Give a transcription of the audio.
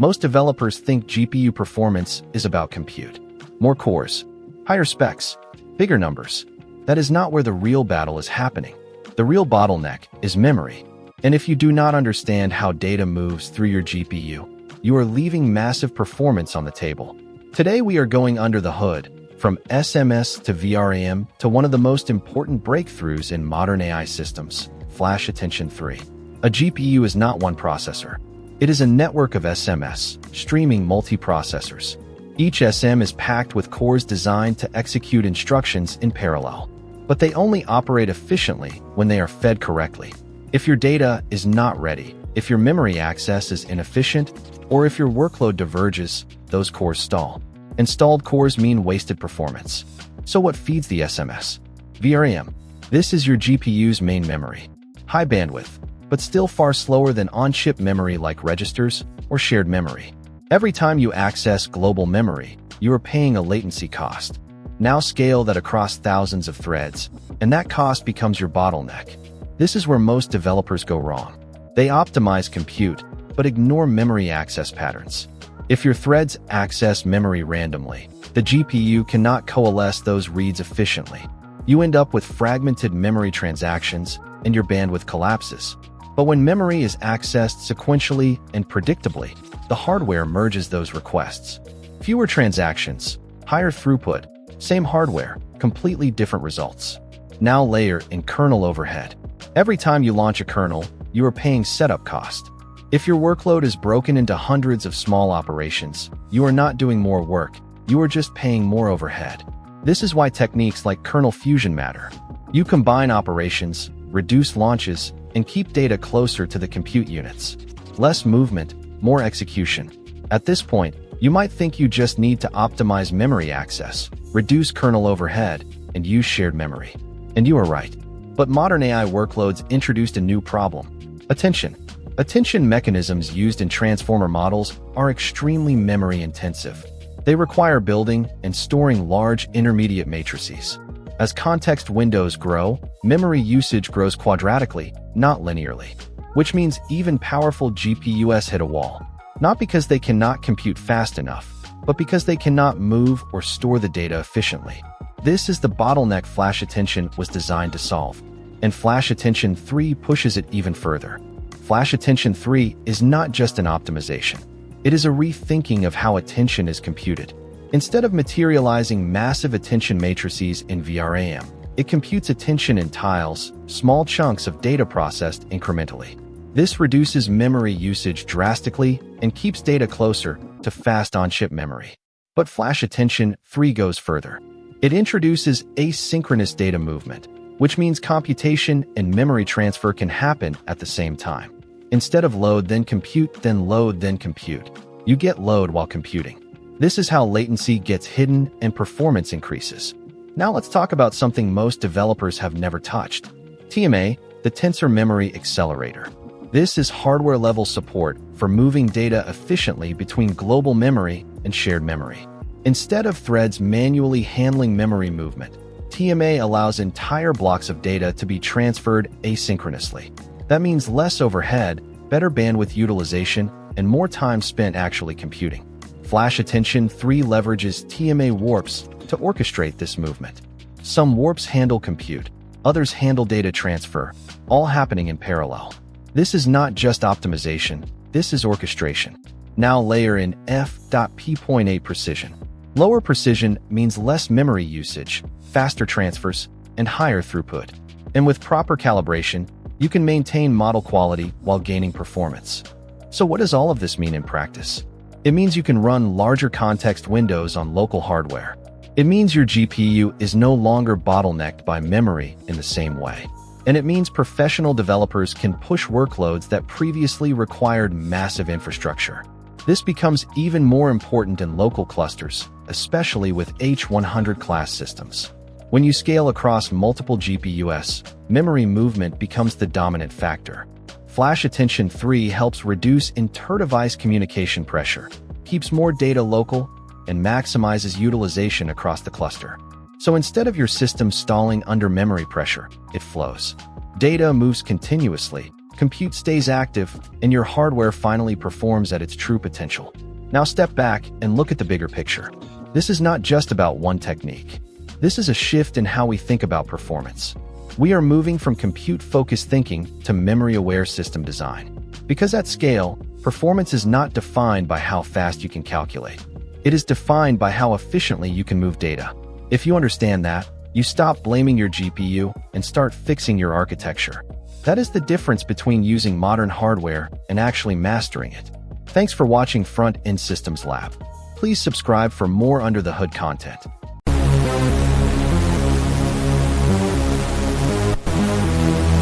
Most developers think GPU performance is about compute. More cores, higher specs, bigger numbers. That is not where the real battle is happening. The real bottleneck is memory. And if you do not understand how data moves through your GPU, you are leaving massive performance on the table. Today we are going under the hood, from SMS to VRAM to one of the most important breakthroughs in modern AI systems, Flash Attention 3. A GPU is not one processor. It is a network of SMS, streaming multiprocessors. Each SM is packed with cores designed to execute instructions in parallel. But they only operate efficiently when they are fed correctly. If your data is not ready, if your memory access is inefficient, or if your workload diverges, those cores stall. Installed cores mean wasted performance. So what feeds the SMS? VRAM. This is your GPU's main memory. High bandwidth, but still far slower than on-chip memory like registers or shared memory. Every time you access global memory, you are paying a latency cost. Now scale that across thousands of threads, and that cost becomes your bottleneck. This is where most developers go wrong. They optimize compute, but ignore memory access patterns. If your threads access memory randomly, the GPU cannot coalesce those reads efficiently. You end up with fragmented memory transactions, and your bandwidth collapses. But when memory is accessed sequentially and predictably, the hardware merges those requests. Fewer transactions, higher throughput, same hardware, completely different results. Now layer in kernel overhead. Every time you launch a kernel, you are paying setup cost. If your workload is broken into hundreds of small operations, you are not doing more work, you are just paying more overhead. This is why techniques like kernel fusion matter. You combine operations, reduce launches, and keep data closer to the compute units. Less movement, more execution. At this point, you might think you just need to optimize memory access, reduce kernel overhead, and use shared memory. And you are right. But modern AI workloads introduced a new problem: attention. Attention mechanisms used in transformer models are extremely memory intensive. They require building and storing large intermediate matrices. As context windows grow, memory usage grows quadratically, not linearly, which means even powerful GPUs hit a wall. Not because they cannot compute fast enough, but because they cannot move or store the data efficiently. This is the bottleneck Flash Attention was designed to solve, and Flash Attention 3 pushes it even further. Flash Attention 3 is not just an optimization. It is a rethinking of how attention is computed. Instead of materializing massive attention matrices in VRAM, it computes attention in tiles, small chunks of data processed incrementally. This reduces memory usage drastically and keeps data closer to fast on-chip memory. But Flash Attention 3 goes further. It introduces asynchronous data movement, which means computation and memory transfer can happen at the same time. Instead of load then compute, then load then compute, you get load while computing. This is how latency gets hidden and performance increases. Now let's talk about something most developers have never touched: TMA, the Tensor Memory Accelerator. This is hardware-level support for moving data efficiently between global memory and shared memory. Instead of threads manually handling memory movement, TMA allows entire blocks of data to be transferred asynchronously. That means less overhead, better bandwidth utilization, and more time spent actually computing. Flash Attention 3 leverages TMA warps to orchestrate this movement. Some warps handle compute, others handle data transfer, all happening in parallel. This is not just optimization, this is orchestration. Now layer in F.P.8 precision. Lower precision means less memory usage, faster transfers, and higher throughput. And with proper calibration, you can maintain model quality while gaining performance. So what does all of this mean in practice? It means you can run larger context windows on local hardware. It means your GPU is no longer bottlenecked by memory in the same way. And it means professional developers can push workloads that previously required massive infrastructure. This becomes even more important in local clusters, especially with H100 class systems. When you scale across multiple GPUs, memory movement becomes the dominant factor. Flash Attention 3 helps reduce inter-device communication pressure, keeps more data local, and maximizes utilization across the cluster. So instead of your system stalling under memory pressure, it flows. Data moves continuously, compute stays active, and your hardware finally performs at its true potential. Now step back and look at the bigger picture. This is not just about one technique. This is a shift in how we think about performance. We are moving from compute-focused thinking to memory-aware system design. Because at scale, performance is not defined by how fast you can calculate. It is defined by how efficiently you can move data. If you understand that, you stop blaming your GPU and start fixing your architecture. That is the difference between using modern hardware and actually mastering it. Thanks for watching Front End Systems Lab. Please subscribe for more under the hood content.